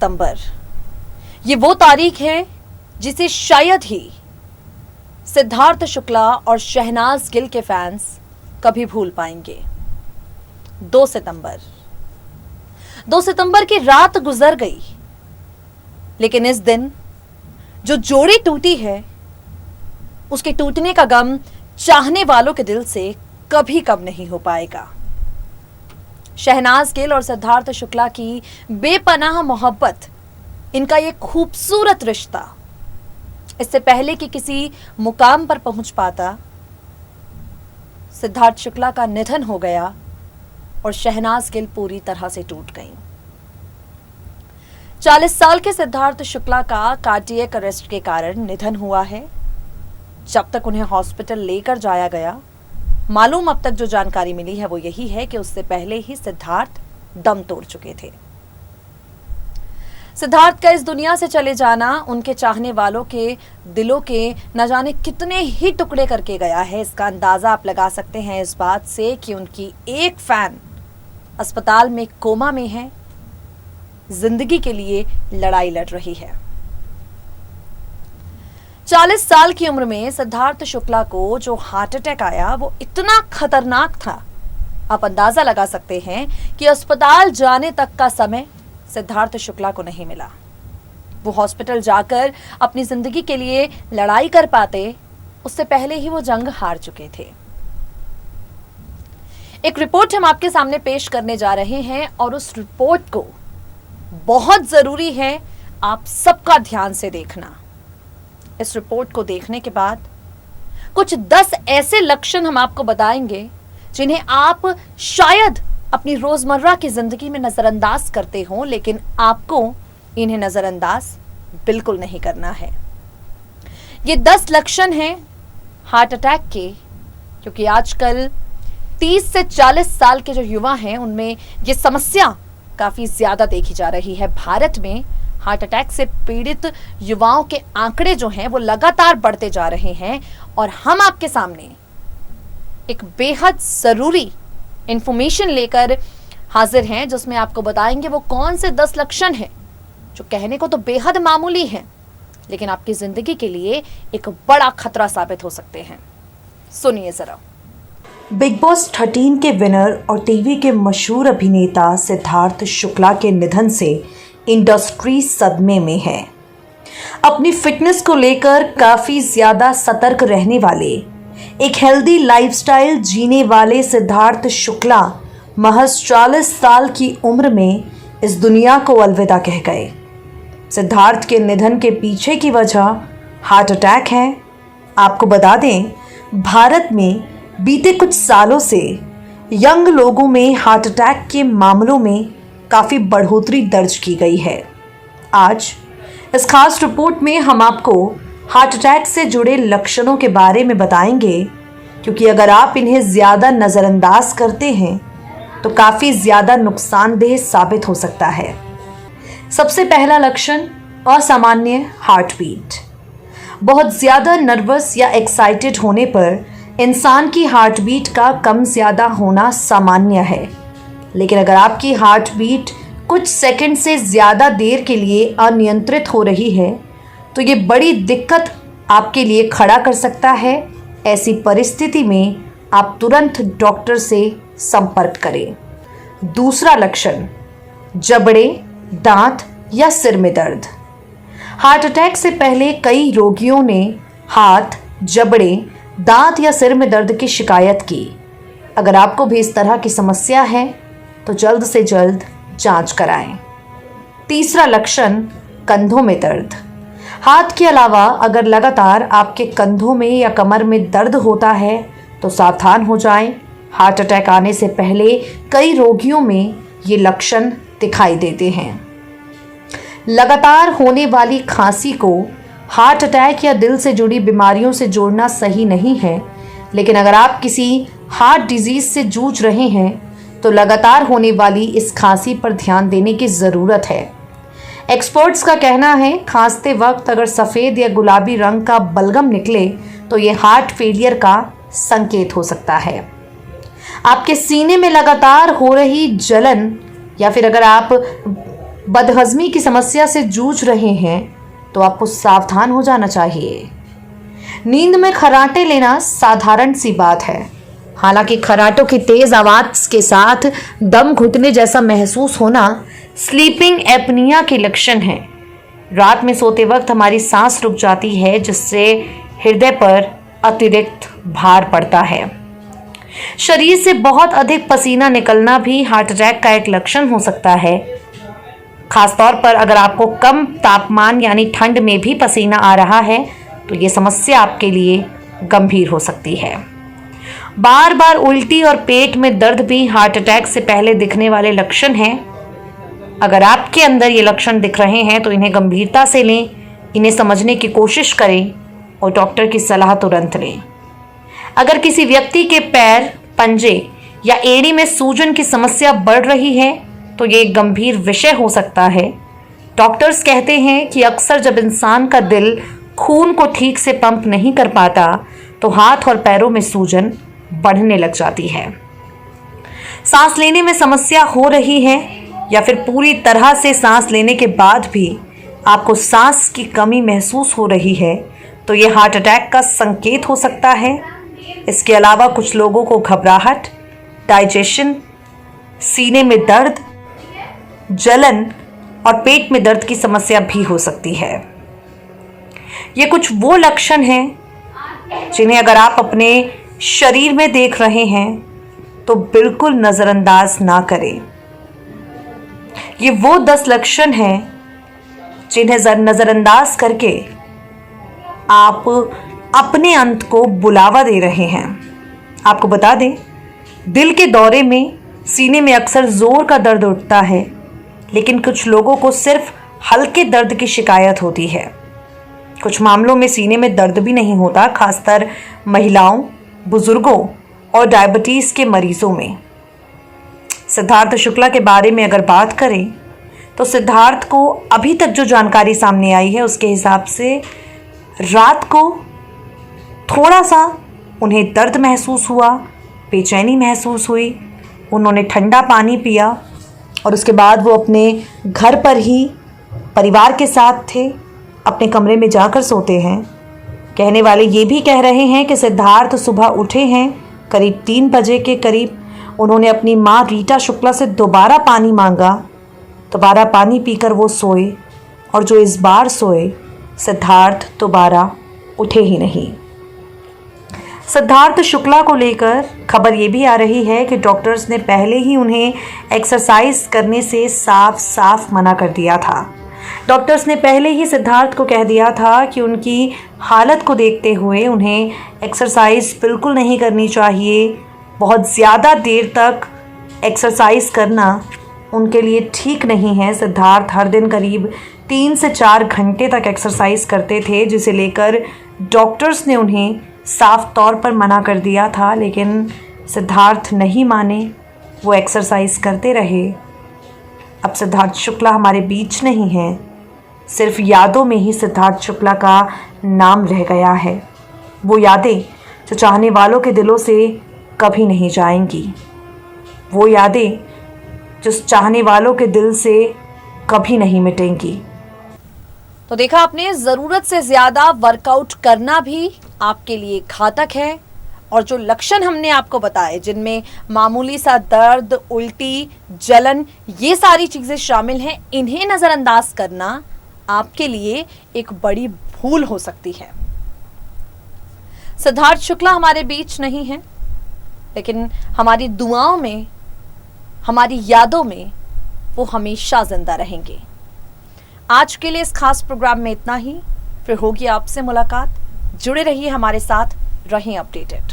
सितंबर, ये वो तारीख है जिसे शायद ही सिद्धार्थ शुक्ला और शहनाज गिल के फैंस कभी भूल पाएंगे। 2 सितंबर की रात गुजर गई, लेकिन इस दिन जो जोड़ी टूटी है उसके टूटने का गम चाहने वालों के दिल से कभी कम नहीं हो पाएगा। शहनाज गिल और सिद्धार्थ शुक्ला की बेपनाह मोहब्बत, इनका ये खूबसूरत रिश्ता इससे पहले कि किसी मुकाम पर पहुंच पाता, सिद्धार्थ शुक्ला का निधन हो गया और शहनाज गिल पूरी तरह से टूट गईं। 40 साल के सिद्धार्थ शुक्ला का कार्डियक अरेस्ट के कारण निधन हुआ है। जब तक उन्हें हॉस्पिटल लेकर जाया गया, मालूम अब तक जो जानकारी मिली है वो यही है कि उससे पहले ही सिद्धार्थ दम तोड़ चुके थे। सिद्धार्थ का इस दुनिया से चले जाना उनके चाहने वालों के दिलों के न जाने कितने ही टुकड़े करके गया है। इसका अंदाजा आप लगा सकते हैं इस बात से कि उनकी एक फैन अस्पताल में कोमा में है, जिंदगी के लिए लड़ाई लड़ रही है। 40 साल की उम्र में सिद्धार्थ शुक्ला को जो हार्ट अटैक आया वो इतना खतरनाक था, आप अंदाजा लगा सकते हैं कि अस्पताल जाने तक का समय सिद्धार्थ शुक्ला को नहीं मिला। वो हॉस्पिटल जाकर अपनी जिंदगी के लिए लड़ाई कर पाते, उससे पहले ही वो जंग हार चुके थे। एक रिपोर्ट हम आपके सामने पेश करने जा रहे हैं और उस रिपोर्ट को बहुत जरूरी है आप सबका ध्यान से देखना। इस रिपोर्ट को देखने के बाद कुछ 10 ऐसे लक्षण हम आपको बताएंगे जिन्हें आप शायद अपनी रोजमर्रा की जिंदगी में नजरअंदाज करते हो, लेकिन आपको इन्हें नजरअंदाज बिल्कुल नहीं करना है। ये 10 लक्षण हैं हार्ट अटैक के, क्योंकि आजकल 30 से 40 साल के जो युवा हैं उनमें ये समस्या काफी ज्यादा देखी जा रही है। भारत में हार्ट अटैक से पीड़ित युवाओं के आंकड़े जो हैं वो लगातार बढ़ते जा रहे हैं और हम आपके सामने एक बेहद जरूरी इंफॉर्मेशन लेकर हाजिर हैं, जिसमें आपको बताएंगे वो कौन से 10 लक्षण हैं जो कहने को तो बेहद मामूली हैं, लेकिन आपकी जिंदगी के लिए एक बड़ा खतरा साबित हो सकते हैं। सुनिए जरा। बिग बॉस 13 के विनर और टीवी के मशहूर अभिनेता सिद्धार्थ शुक्ला के निधन से इंडस्ट्री सदमे में है। अपनी फिटनेस को लेकर काफी ज्यादा सतर्क रहने वाले, एक हेल्दी लाइफस्टाइल जीने वाले सिद्धार्थ शुक्ला महज 40 साल की उम्र में इस दुनिया को अलविदा कह गए। सिद्धार्थ के निधन के पीछे की वजह हार्ट अटैक है। आपको बता दें, भारत में बीते कुछ सालों से यंग लोगों में हार्ट अटैक के मामलों में काफ़ी बढ़ोतरी दर्ज की गई है। आज इस खास रिपोर्ट में हम आपको हार्ट अटैक से जुड़े लक्षणों के बारे में बताएंगे, क्योंकि अगर आप इन्हें ज़्यादा नज़रअंदाज करते हैं तो काफ़ी ज़्यादा नुकसानदेह साबित हो सकता है। सबसे पहला लक्षण असामान्य हार्ट बीट। बहुत ज़्यादा नर्वस या एक्साइटेड होने पर इंसान की हार्ट बीट का कम ज़्यादा होना सामान्य है, लेकिन अगर आपकी हार्ट बीट कुछ सेकंड से ज़्यादा देर के लिए अनियंत्रित हो रही है तो ये बड़ी दिक्कत आपके लिए खड़ा कर सकता है। ऐसी परिस्थिति में आप तुरंत डॉक्टर से संपर्क करें। दूसरा लक्षण जबड़े, दांत या सिर में दर्द। हार्ट अटैक से पहले कई रोगियों ने हाथ, जबड़े, दांत या सिर में दर्द की शिकायत की। अगर आपको भी इस तरह की समस्या है तो जल्द से जल्द जांच कराएं। तीसरा लक्षण कंधों में दर्द। हाथ के अलावा अगर लगातार आपके कंधों में या कमर में दर्द होता है तो सावधान हो जाएं। हार्ट अटैक आने से पहले कई रोगियों में ये लक्षण दिखाई देते हैं। लगातार होने वाली खांसी को हार्ट अटैक या दिल से जुड़ी बीमारियों से जोड़ना सही नहीं है, लेकिन अगर आप किसी हार्ट डिजीज से जूझ रहे हैं तो लगातार होने वाली इस खांसी पर ध्यान देने की ज़रूरत है। एक्सपर्ट्स का कहना है खांसते वक्त अगर सफ़ेद या गुलाबी रंग का बलगम निकले तो ये हार्ट फेलियर का संकेत हो सकता है। आपके सीने में लगातार हो रही जलन या फिर अगर आप बदहजमी की समस्या से जूझ रहे हैं तो आपको सावधान हो जाना चाहिए। नींद में खर्राटे लेना साधारण सी बात है। हालांकि खर्राटों की तेज आवाज के साथ दम घुटने जैसा महसूस होना स्लीपिंग एपनिया के लक्षण है। रात में सोते वक्त हमारी सांस रुक जाती है, जिससे हृदय पर अतिरिक्त भार पड़ता है। शरीर से बहुत अधिक पसीना निकलना भी हार्ट अटैक का एक लक्षण हो सकता है। खासतौर पर अगर आपको कम तापमान यानी ठंड में भी पसीना आ रहा है तो ये समस्या आपके लिए गंभीर हो सकती है। बार बार उल्टी और पेट में दर्द भी हार्ट अटैक से पहले दिखने वाले लक्षण हैं। अगर आपके अंदर ये लक्षण दिख रहे हैं तो इन्हें गंभीरता से लें, इन्हें समझने की कोशिश करें और डॉक्टर की सलाह तुरंत लें। अगर किसी व्यक्ति के पैर, पंजे या एड़ी में सूजन की समस्या बढ़ रही है तो ये एक गंभीर विषय हो सकता है। डॉक्टर्स कहते हैं कि अक्सर जब इंसान का दिल खून को ठीक से पंप नहीं कर पाता तो हाथ और पैरों में सूजन बढ़ने लग जाती है। सांस लेने में समस्या हो रही है या फिर पूरी तरह से सांस लेने के बाद भी आपको सांस की कमी महसूस हो रही है तो ये हार्ट अटैक का संकेत हो सकता है। इसके अलावा कुछ लोगों को घबराहट, डाइजेशन, सीने में दर्द, जलन और पेट में दर्द की समस्या भी हो सकती है। ये कुछ वो लक्षण हैं जिन्हें अगर आप अपने शरीर में देख रहे हैं तो बिल्कुल नज़रअंदाज ना करें। ये वो 10 लक्षण हैं जिन्हें नज़रअंदाज करके आप अपने अंत को बुलावा दे रहे हैं। आपको बता दें, दिल के दौरे में सीने में अक्सर जोर का दर्द उठता है, लेकिन कुछ लोगों को सिर्फ हल्के दर्द की शिकायत होती है। कुछ मामलों में सीने में दर्द भी नहीं होता, खासकर महिलाओं, बुजुर्गों और डायबिटीज़ के मरीजों में। सिद्धार्थ शुक्ला के बारे में अगर बात करें तो सिद्धार्थ को अभी तक जो जानकारी सामने आई है उसके हिसाब से रात को थोड़ा सा उन्हें दर्द महसूस हुआ, बेचैनी महसूस हुई। उन्होंने ठंडा पानी पिया और उसके बाद वो अपने घर पर ही परिवार के साथ थे, अपने कमरे में जाकर सोते हैं। कहने वाले ये भी कह रहे हैं कि सिद्धार्थ सुबह उठे हैं करीब 3 बजे के करीब। उन्होंने अपनी माँ रीटा शुक्ला से दोबारा पानी मांगा, दोबारा पानी पीकर वो सोए और जो इस बार सोए, सिद्धार्थ दोबारा उठे ही नहीं। सिद्धार्थ शुक्ला को लेकर खबर ये भी आ रही है कि डॉक्टर्स ने पहले ही उन्हें एक्सरसाइज करने से साफ साफ मना कर दिया था। डॉक्टर्स ने पहले ही सिद्धार्थ को कह दिया था कि उनकी हालत को देखते हुए उन्हें एक्सरसाइज बिल्कुल नहीं करनी चाहिए। बहुत ज़्यादा देर तक एक्सरसाइज करना उनके लिए ठीक नहीं है। सिद्धार्थ हर दिन करीब 3 से 4 घंटे तक एक्सरसाइज करते थे, जिसे लेकर डॉक्टर्स ने उन्हें साफ तौर पर मना कर दिया था, लेकिन सिद्धार्थ नहीं माने, वो एक्सरसाइज करते रहे। अब सिद्धार्थ शुक्ला हमारे बीच नहीं है, सिर्फ यादों में ही सिद्धार्थ शुक्ला का नाम रह गया है। वो यादें जो चाहने वालों के दिलों से कभी नहीं जाएंगी, वो यादें जो चाहने वालों के दिल से कभी नहीं मिटेंगी। तो देखा आपने, ज़रूरत से ज़्यादा वर्कआउट करना भी आपके लिए घातक है। और जो लक्षण हमने आपको बताए, जिनमें मामूली सा दर्द, उल्टी, जलन, ये सारी चीज़ें शामिल हैं, इन्हें नज़रअंदाज करना आपके लिए एक बड़ी भूल हो सकती है। सिद्धार्थ शुक्ला हमारे बीच नहीं है, लेकिन हमारी दुआओं में, हमारी यादों में वो हमेशा जिंदा रहेंगे। आज के लिए इस खास प्रोग्राम में इतना ही। फिर होगी आपसे मुलाकात। जुड़े रहिए हमारे साथ, रहें अपडेटेड।